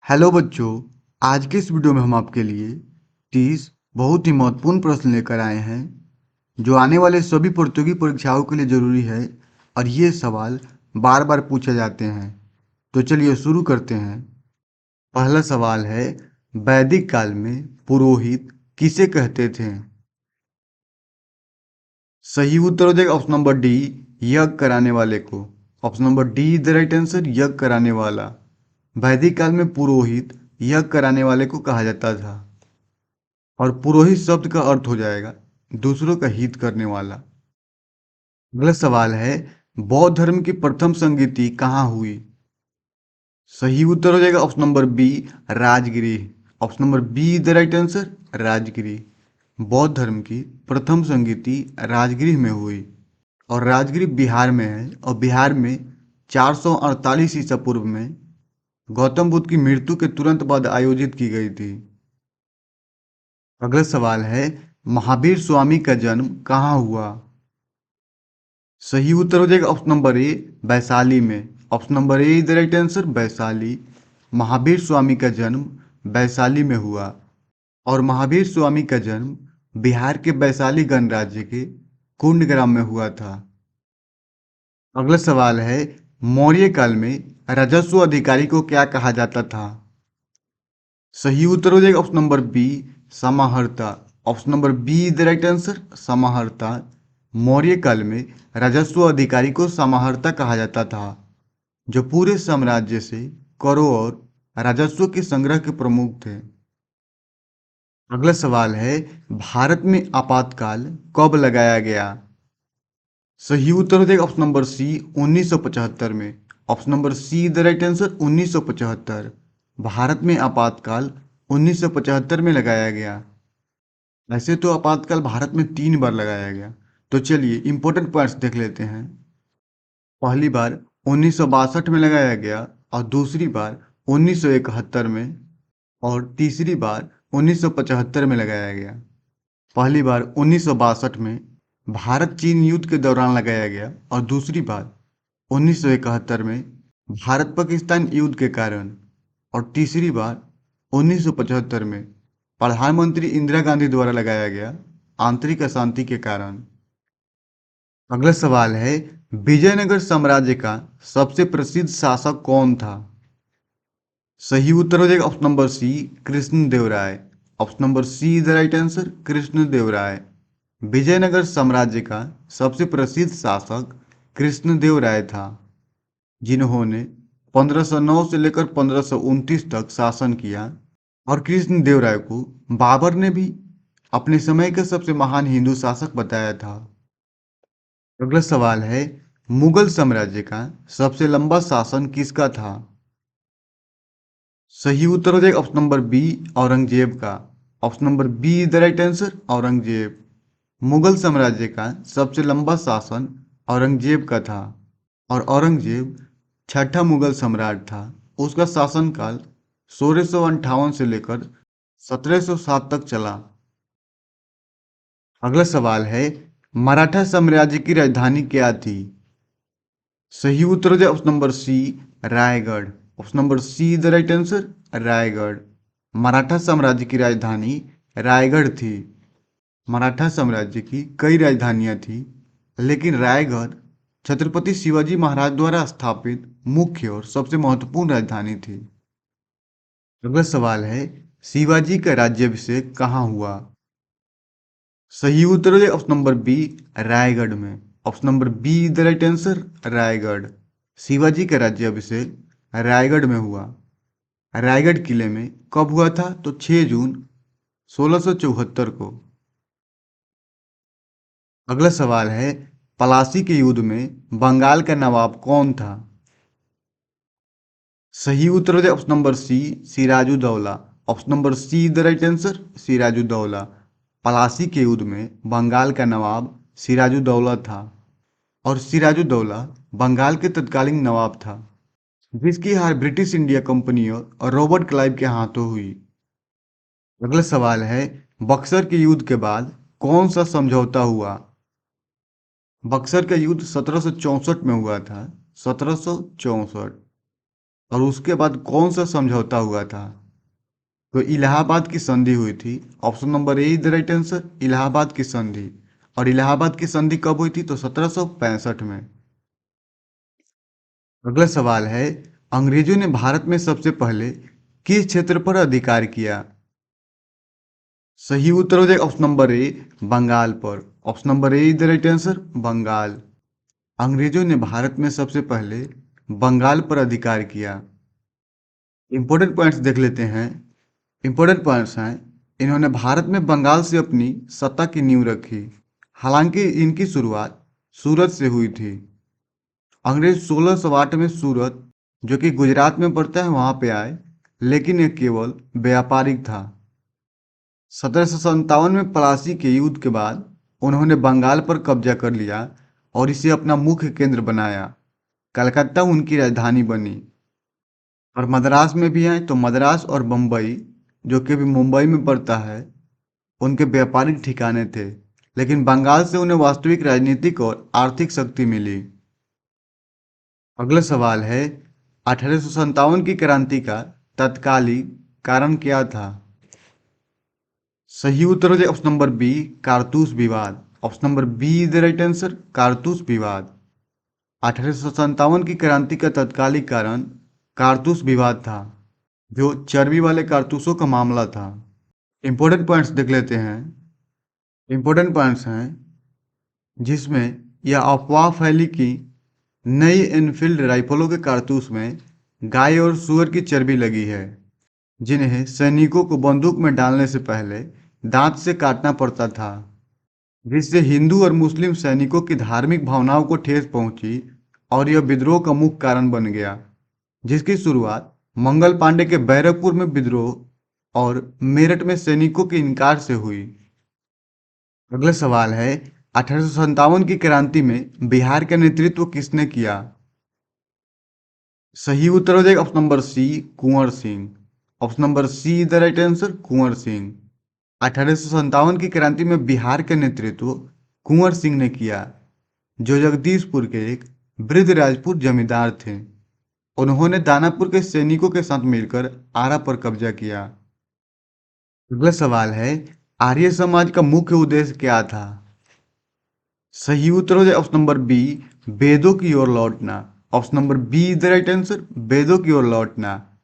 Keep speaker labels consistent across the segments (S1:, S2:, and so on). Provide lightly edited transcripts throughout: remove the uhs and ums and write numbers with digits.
S1: Hello बच्चों। आज के इस वीडियो में हम आपके लिए 30 बहुत ही महत्वपूर्ण प्रश्न लेकर आए हैं जो आने वाले सभी प्रतियोगी परीक्षाओं के लिए ज़रूरी है और ये सवाल बार बार पूछे जाते हैं। तो चलिए शुरू करते हैं। पहला सवाल है, वैदिक काल में पुरोहित किसे कहते थे? सही उत्तर हो जाएगा ऑप्शन नंबर डी, यज्ञ कराने वाले को। Option number D is the right answer, यज्ञ कराने वाला। वैदिक काल में पुरोहित यज्ञ कराने वाले को कहा जाता था। और पुरोहित शब्द का अर्थ हो जाएगा दूसरों का हित करने वाला। अगला सवाल है, बौद्ध धर्म की प्रथम संगीति कहाँ हुई? सही उत्तर हो जाएगा option number B, Rajagriha. Option number B is the right answer, Rajagriha. बौद्ध धर्म की प्रथम संगीति राजगृह में हुई। और राजगृह बिहार में है और बिहार में 448 ईसा पूर्व में गौतम बुद्ध की मृत्यु के तुरंत बाद आयोजित की गई थी। अगला सवाल है, महावीर स्वामी का जन्म कहाँ हुआ? सही उत्तर हो जाएगा ऑप्शन नंबर ए, वैशाली में। Option number A is the right answer, Vaishali. Mahavir Swami का जन्म वैशाली में हुआ। और महावीर स्वामी का जन्म बिहार के वैशाली गणराज्य के कुंड ग्राम में हुआ था। अगला सवाल है, मौर्य काल में राजस्व अधिकारी को क्या कहा जाता था? सही उत्तर हो जाएगा ऑप्शन नंबर बी, समाहर्ता। Option number B is the right answer, समाहर्ता। मौर्य काल में राजस्व अधिकारी को समाहर्ता कहा जाता था, जो पूरे साम्राज्य से करों और राजस्व के संग्रह के प्रमुख थे। अगला सवाल है, भारत में आपातकाल कब लगाया गया? सही उत्तर हो जाएगा ऑप्शन नंबर सी, 1975 में। Option number C the right answer, 1975। Bharat में आपातकाल 1975 में लगाया गया। वैसे तो आपातकाल भारत में 3 बार लगाया गया। तो चलिए इंपॉर्टेंट पॉइंट्स देख लेते हैं। पहली बार 1962 में लगाया गया और दूसरी बार 1971 में और तीसरी बार 1975 में लगाया गया। पहली बार 1962 में भारत चीन युद्ध के दौरान लगाया गया और दूसरी बार 1971 में भारत पाकिस्तान युद्ध के कारण और तीसरी बार 1975 में प्रधानमंत्री इंदिरा गांधी द्वारा लगाया गया आंतरिक अशांति के कारण। अगला सवाल है, विजयनगर साम्राज्य का सबसे प्रसिद्ध शासक कौन था? सही उत्तर हो जाएगा option number C, Krishnadevaraya. Option number C is the right answer, Krishnadevaraya. Vijayanagara साम्राज्य का सबसे प्रसिद्ध शासक कृष्णदेवराय था, जिन्होंने 1509 से लेकर 1529 तक शासन किया। और कृष्णदेवराय को बाबर ने भी अपने समय का सबसे महान हिंदू शासक बताया था। अगला सवाल है, मुगल साम्राज्य का सबसे लंबा शासन किसका था? सही उत्तर हो जाएगा ऑप्शन नंबर बी, औरंगजेब का। Option number B is the right answer, Aurangzeb. Mughal साम्राज्य का सबसे लंबा शासन औरंगजेब का था और औरंगजेब छठा मुगल सम्राट था। उसका शासनकाल 1658 से लेकर 1707 तक चला। अगला सवाल है, मराठा साम्राज्य की राजधानी क्या थी? सही उत्तर हो जाए option number C, Raigad. Option number C the right answer, Raigad. Maratha साम्राज्य की राजधानी रायगढ़ थी। मराठा साम्राज्य की कई राजधानियां थी, लेकिन रायगढ़ छत्रपति शिवाजी महाराज द्वारा स्थापित मुख्य और सबसे महत्वपूर्ण राजधानी थी। अगला सवाल है, शिवाजी का राज्याभिषेक कहाँ हुआ? सही उत्तर है ऑप्शन नंबर बी, रायगढ़ में। Option number B is the right answer, Raigad. Shivaji का राज्याभिषेक रायगढ़ में हुआ। रायगढ़ किले में कब हुआ था? तो 6 जून 1674 को। अगला सवाल है, पलासी के युद्ध में बंगाल का नवाब कौन था? सही उत्तर है option number C, Sirajuddaulah. Option number C the right answer, Sirajuddaulah. Plassey के युद्ध में बंगाल का नवाब सिराजुद्दौला था और सिराजुद्दौला बंगाल के तत्कालीन नवाब था, जिसकी हार ब्रिटिश इंडिया कंपनी और रॉबर्ट क्लाइव के हाथों हुई। अगला सवाल है, बक्सर के युद्ध के बाद कौन सा समझौता हुआ? बक्सर का युद्ध 1764 में हुआ था, 1764। और उसके बाद कौन सा समझौता हुआ था? तो इलाहाबाद की संधि हुई थी। Option number A is the right answer, Allahabad की संधि। और इलाहाबाद की संधि कब हुई थी? तो 1765 में। अगला सवाल है, अंग्रेजों ने भारत में सबसे पहले किस क्षेत्र पर अधिकार किया? सही उत्तर हो जाएगा ऑप्शन नंबर ए, बंगाल पर। Option number A is the right answer, Bengal. अंग्रेजों ने भारत में सबसे पहले बंगाल पर अधिकार किया। इंपॉर्टेंट पॉइंट्स देख लेते हैं। इंपॉर्टेंट पॉइंट्स हैं, इन्होंने भारत में बंगाल से अपनी सत्ता की नींव रखी। हालांकि इनकी शुरुआत सूरत से हुई थी। अंग्रेज 1608 में सूरत, जो कि गुजरात में पड़ता है, वहां पे आए, लेकिन यह केवल व्यापारिक था। 1757 में प्लासी के युद्ध के बाद उन्होंने बंगाल पर कब्जा कर लिया और इसे अपना मुख्य केंद्र बनाया। कलकत्ता उनकी राजधानी बनी। और मद्रास में भी आए तो मद्रास और बम्बई, जो कि अभी मुंबई में पड़ता है, उनके व्यापारिक ठिकाने थे। लेकिन बंगाल से उन्हें वास्तविक राजनीतिक और आर्थिक शक्ति मिली। अगला सवाल है, 1857 की क्रांति का तत्कालीन कारण क्या था? सही उत्तर हो जाए ऑप्शन नंबर बी, कारतूस विवाद। Option number B is the right answer, कारतूस विवाद। 1857 की क्रांति का तत्कालिक कारण कारतूस विवाद था, जो चर्बी वाले कारतूसों का मामला था। इंपॉर्टेंट पॉइंट्स देख लेते हैं। इंपॉर्टेंट पॉइंट्स हैं जिसमें यह अफवाह फैली कि नई एनफील्ड राइफलों के कारतूस में गाय और सूअर की चर्बी लगी है, जिन्हें सैनिकों को बंदूक में डालने से पहले दांत से काटना पड़ता था, जिससे हिंदू और मुस्लिम सैनिकों की धार्मिक भावनाओं को ठेस पहुंची और यह विद्रोह का मुख्य कारण बन गया, जिसकी शुरुआत मंगल पांडे के बैरकपुर में विद्रोह और मेरठ में सैनिकों के इनकार से हुई। अगला सवाल है, 1857 की क्रांति में बिहार का नेतृत्व किसने किया? सही उत्तर हो जाएगा option number C, Kunwar Singh. Option number C is the right answer, Kunwar Singh. 1857 की क्रांति में बिहार का नेतृत्व कुंवर सिंह ने किया, जो जगदीशपुर के एक वृद्ध राजपूत जमींदार थे। उन्होंने दानापुर के सैनिकों के साथ मिलकर आरा पर कब्जा किया। अगला सवाल है, आर्य समाज का मुख्य उद्देश्य क्या था? सही उत्तर हो जाए ऑप्शन नंबर बी, वेदों की ओर लौटना। Option number B is the right answer, वेदों की ओर लौटना।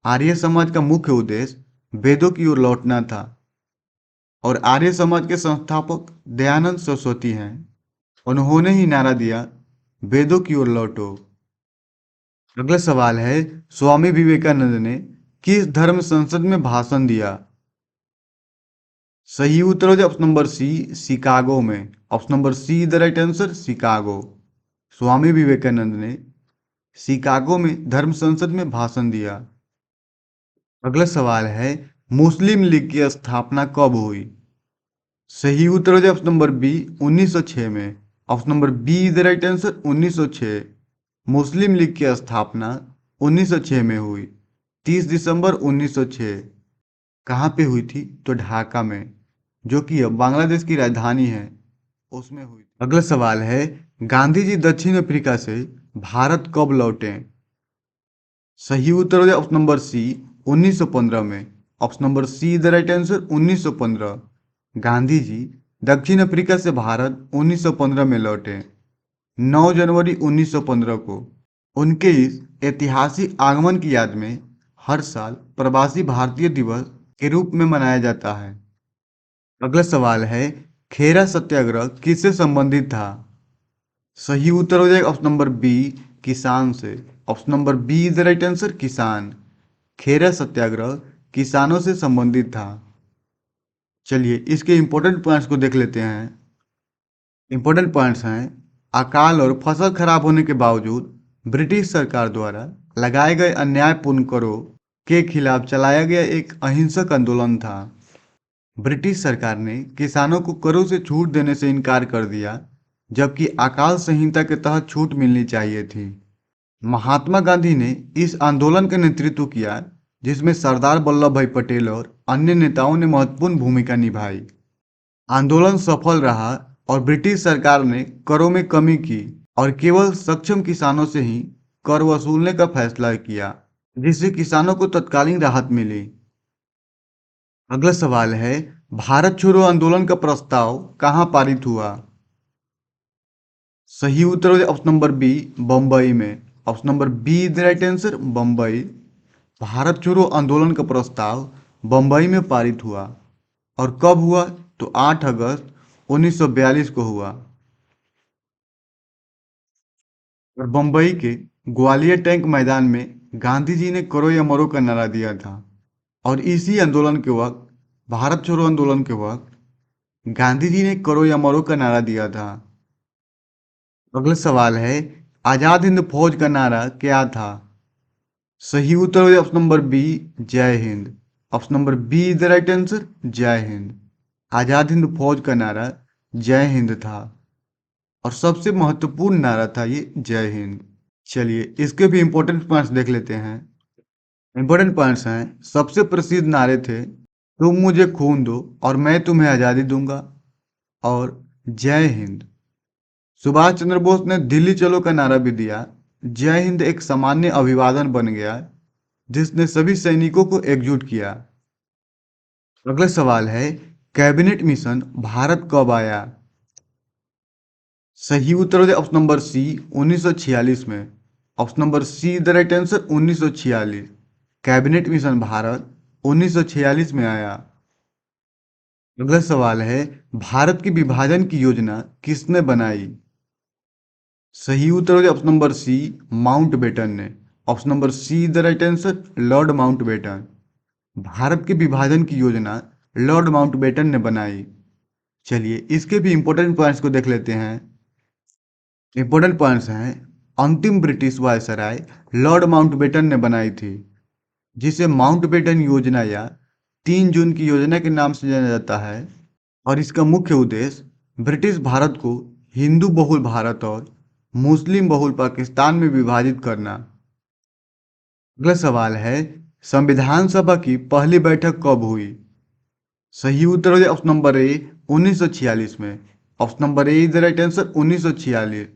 S1: आर्य समाज का मुख्य उद्देश्य वेदों की ओर लौटना था। और आर्य समाज के संस्थापक दयानंद सरस्वती हैं। उन्होंने ही नारा दिया, वेदों की ओर लौटो। अगला सवाल है, स्वामी विवेकानंद ने किस धर्म संसद में भाषण दिया? सही उत्तर हो जाए ऑप्शन नंबर सी, शिकागो में। Option number C the right answer, Chicago. Swami Vivekananda ने शिकागो में धर्म संसद में भाषण दिया। अगला सवाल है, मुस्लिम लीग की स्थापना कब हुई? सही उत्तर हो जाए ऑप्शन नंबर बी, 1906 में। Option number be the right answer, 1906। Muslim league की स्थापना 1906 में हुई, 30 दिसंबर 1906। कहाँ पे हुई थी? तो ढाका में, जो कि अब बांग्लादेश की राजधानी है, उसमें हुई। अगला सवाल है, गांधी जी दक्षिण अफ्रीका से भारत कब लौटे? सही उत्तर हो जाए ऑप्शन नंबर सी, 1915 में। Option number C the right answer, 1915। Gandhi ji दक्षिण अफ्रीका से भारत 1915 में लौटे, 9 जनवरी 1915 को। उनके इस ऐतिहासिक आगमन की याद में हर साल प्रवासी भारतीय दिवस के रूप में मनाया जाता है। अगला सवाल है, खेरा सत्याग्रह किससे संबंधित था? सही उत्तर हो जाएगा ऑप्शन नंबर बी, किसान से। Option number B is the right answer, किसान। खेरा सत्याग्रह किसानों से संबंधित था। चलिए इसके इंपॉर्टेंट पॉइंट्स को देख लेते हैं। इंपॉर्टेंट पॉइंट्स हैं, अकाल और फसल खराब होने के बावजूद ब्रिटिश सरकार द्वारा लगाए गए अन्यायपूर्ण करों के खिलाफ चलाया गया एक अहिंसक आंदोलन था। ब्रिटिश सरकार ने किसानों को करों से छूट देने से इनकार कर दिया, जबकि अकाल संहिता के तहत छूट मिलनी चाहिए थी। महात्मा गांधी ने इस आंदोलन का नेतृत्व किया, जिसमें सरदार वल्लभ भाई पटेल और अन्य नेताओं ने महत्वपूर्ण भूमिका निभाई। आंदोलन सफल रहा और ब्रिटिश सरकार ने करों में कमी की और केवल सक्षम किसानों से ही कर वसूलने का फैसला किया। जिससे किसानों को तत्कालीन राहत मिली। अगला सवाल है, भारत छोड़ो आंदोलन का प्रस्ताव कहाँ पारित हुआ? सही उत्तर हो ऑप्शन नंबर बी, बम्बई में। Option number B is the right answer, Bombay. Bharat छोड़ो आंदोलन का प्रस्ताव बम्बई में पारित हुआ। और कब हुआ? तो 8 अगस्त 1942 को हुआ। और बम्बई के ग्वालियर टैंक मैदान में गांधी जी ने करो या मरो का नारा दिया था। और इसी आंदोलन के वक्त, भारत छोड़ो आंदोलन के वक्त, गांधी जी ने करो या मरो का नारा दिया था। अगला सवाल है, आजाद हिंद फौज का नारा क्या था? सही उत्तर हो option number B, Jai Hind. Option number B is the right answer, Jai Hind. Azad Hind फौज का नारा जय हिंद था। और सबसे महत्वपूर्ण नारा था ये जय हिंद। चलिए इसके भी इंपॉर्टेंट पॉइंट्स देख लेते हैं। इंपॉर्टेंट पॉइंट्स हैं, सबसे प्रसिद्ध नारे थे तुम मुझे खून दो और मैं तुम्हें आज़ादी दूंगा और जय हिंद। सुभाष चंद्र बोस ने दिल्ली चलो का नारा भी दिया। जय हिंद एक सामान्य अभिवादन बन गया जिसने सभी सैनिकों को एकजुट किया। अगला सवाल है, कैबिनेट मिशन भारत कब आया? सही उत्तर हो ऑप्शन नंबर सी, 1946 में। Option number C the right answer, 1946। Cabinet mission Bharat 1946 में आया। अगला सवाल है, भारत की विभाजन की योजना किसने बनाई? सही उत्तर हो ऑप्शन नंबर सी, माउंटबेटन ने। Option number C the right answer, Lord Mountbatten. Bharat के विभाजन की योजना लॉर्ड माउंटबेटन ने बनाई। चलिए इसके भी इंपॉर्टेंट पॉइंट्स को देख लेते हैं। इंपॉर्टेंट पॉइंट्स हैं, अंतिम ब्रिटिश वायसराय लॉर्ड माउंटबेटन ने बनाई थी, जिसे माउंटबेटन योजना या 3 जून की योजना के नाम से जाना जाता है। और इसका मुख्य उद्देश्य ब्रिटिश भारत को हिंदू बहुल भारत और मुस्लिम बहुल पाकिस्तान में विभाजित करना। अगला सवाल है, संविधान सभा की पहली बैठक कब हुई? सही उत्तर हो ऑप्शन नंबर ए, 1946 में। Option number A is the right answer, 1946।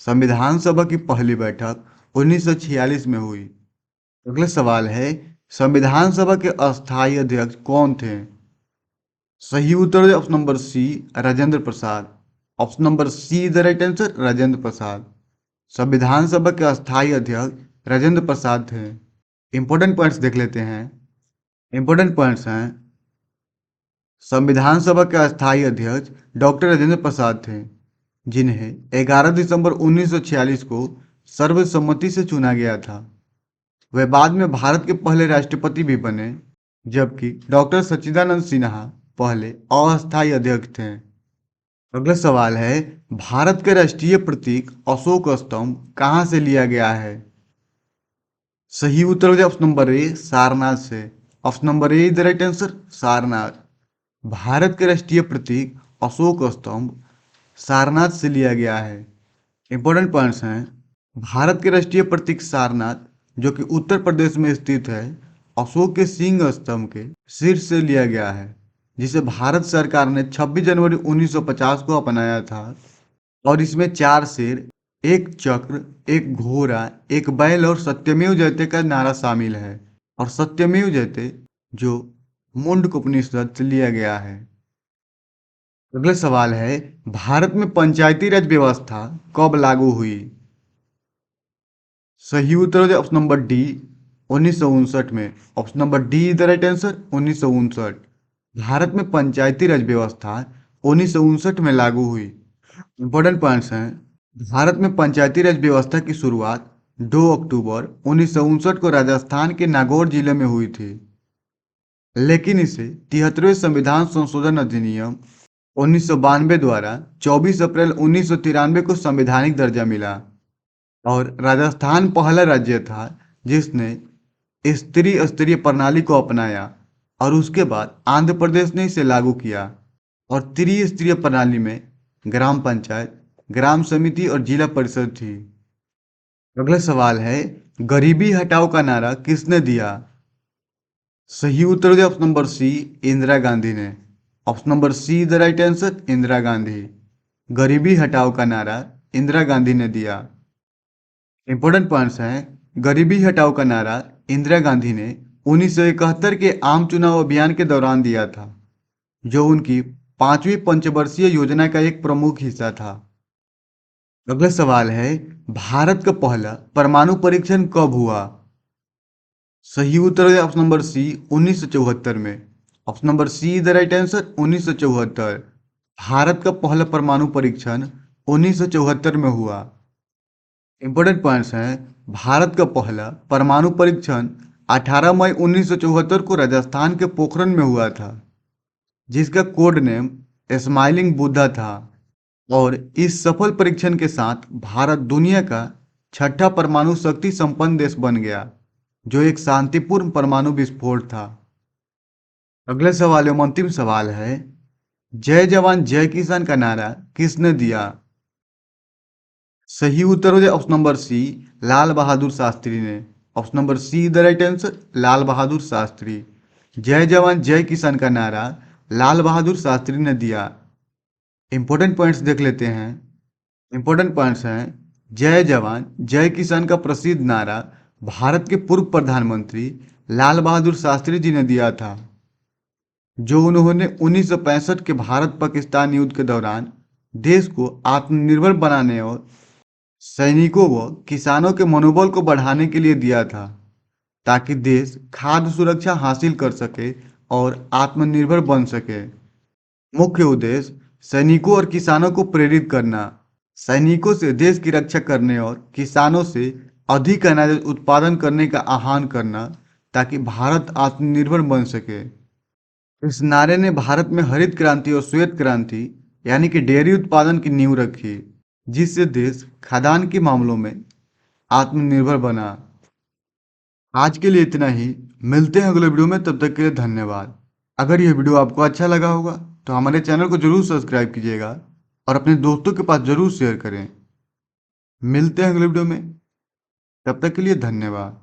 S1: संविधान सभा की पहली बैठक 1946 में हुई। अगला सवाल है, संविधान सभा के अस्थायी अध्यक्ष कौन थे? सही उत्तर है option number C, Rajendra Prasad. Option number C the right answer, Rajendra Prasad. संविधान सभा के अस्थायी अध्यक्ष राजेंद्र प्रसाद थे। इंपॉर्टेंट पॉइंट्स देख लेते हैं। इंपॉर्टेंट पॉइंट्स हैं, संविधान सभा के अस्थायी अध्यक्ष डॉक्टर राजेंद्र प्रसाद थे, जिन्हें 11 दिसंबर 1946 को सर्वसम्मति से चुना गया था। वे बाद में भारत के पहले राष्ट्रपति भी बने, जबकि डॉक्टर सच्चिदानंद सिन्हा पहले अस्थायी अध्यक्ष थे। अगला सवाल है, भारत के राष्ट्रीय प्रतीक अशोक स्तंभ कहाँ से लिया गया है? सही उत्तर हो ऑप्शन नंबर ए, सारनाथ से। Option number A is the right answer, Sarnath. Bharat के राष्ट्रीय प्रतीक अशोक स्तंभ सारनाथ से लिया गया है। इंपॉर्टेंट पॉइंट्स हैं, भारत के राष्ट्रीय प्रतीक सारनाथ, जो कि उत्तर प्रदेश में स्थित है, अशोक के सिंह स्तंभ के शीर्ष से लिया गया है, जिसे भारत सरकार ने 26 जनवरी 1950 को अपनाया था। और इसमें 4 शेर, एक चक्र, एक घोड़ा, एक बैल और सत्यमेव जयते का नारा शामिल है। और सत्यमेव जयते जो मुंडकोपनिषद से लिया गया है। अगला सवाल है, भारत में पंचायती राज व्यवस्था कब लागू हुई? सही उत्तर है ऑप्शन नंबर डी, 1959 में। Option number D is the right answer, 1959। Bharat में पंचायती राज व्यवस्था 1959 में लागू हुई। इंपॉर्टेंट पॉइंट्स हैं, भारत में पंचायती राज व्यवस्था की शुरुआत 2 अक्टूबर 1959 को राजस्थान के नागौर जिले में हुई थी, लेकिन इसे 73वें संविधान संशोधन अधिनियम 1992 द्वारा 24 अप्रैल 1993 को संवैधानिक दर्जा मिला। और राजस्थान पहला राज्य था जिसने स्त्री स्तरीय प्रणाली को अपनाया, और उसके बाद आंध्र प्रदेश ने इसे लागू किया। और त्रिस्तरीय प्रणाली में ग्राम पंचायत, ग्राम समिति और जिला परिषद थी। अगला सवाल है, गरीबी हटाओ का नारा किसने दिया? सही उत्तर है option number C, Indira Gandhi ने। Option number C the right answer, Indira Gandhi. गरीबी हटाओ का नारा इंदिरा गांधी ने दिया। इंपॉर्टेंट पॉइंट्स हैं, गरीबी हटाओ का नारा इंदिरा गांधी ने 1971 के आम चुनाव अभियान के दौरान दिया था, जो उनकी 5वीं पंचवर्षीय योजना का एक प्रमुख हिस्सा था। अगला सवाल है, भारत का पहला परमाणु परीक्षण कब हुआ? सही उत्तर है ऑप्शन नंबर सी, 1974 में। Option number C is the right answer, 1974। Bharat का पहला परमाणु परीक्षण 1974 में हुआ। इंपॉर्टेंट पॉइंट्स हैं, भारत का पहला परमाणु परीक्षण 18 मई 1974 को राजस्थान के पोखरण में हुआ था, जिसका कोड नेम स्माइलिंग बुद्धा था। और इस सफल परीक्षण के साथ भारत दुनिया का छठा परमाणु शक्ति संपन्न देश बन गया, जो एक शांतिपूर्ण परमाणु विस्फोट था। अगले सवाल एवं अंतिम सवाल है, जय जवान जय किसान का नारा किसने दिया? सही उत्तर हो जाए option number C, Lal Bahadur Shastri ने। Option number C the right answer, Lal Bahadur Shastri. जय जवान जय किसान का नारा लाल बहादुर शास्त्री ने दिया। इंपॉर्टेंट पॉइंट्स देख लेते हैं। इंपॉर्टेंट पॉइंट्स हैं, जय जवान जय किसान का प्रसिद्ध नारा भारत के पूर्व प्रधानमंत्री लाल बहादुर शास्त्री जी ने दिया था, जो उन्होंने 1965 के भारत पाकिस्तान युद्ध के दौरान देश को आत्मनिर्भर बनाने और सैनिकों व किसानों के मनोबल को बढ़ाने के लिए दिया था, ताकि देश खाद्य सुरक्षा हासिल कर सके और आत्मनिर्भर बन सके। मुख्य उद्देश्य सैनिकों और किसानों को प्रेरित करना, सैनिकों से देश की रक्षा करने और किसानों से अधिक अनाज उत्पादन करने का आह्वान करना, ताकि भारत आत्मनिर्भर बन सके। इस नारे ने भारत में हरित क्रांति और श्वेत क्रांति यानी कि डेयरी उत्पादन की नींव रखी, जिससे देश खाद्यान्न के मामलों में आत्मनिर्भर बना। आज के लिए इतना ही, मिलते हैं अगले वीडियो में, तब तक के लिए धन्यवाद। अगर यह वीडियो आपको अच्छा लगा होगा तो हमारे चैनल को जरूर सब्सक्राइब कीजिएगा और अपने दोस्तों के पास जरूर शेयर करें। मिलते हैं अगले वीडियो में, तब तक के लिए धन्यवाद।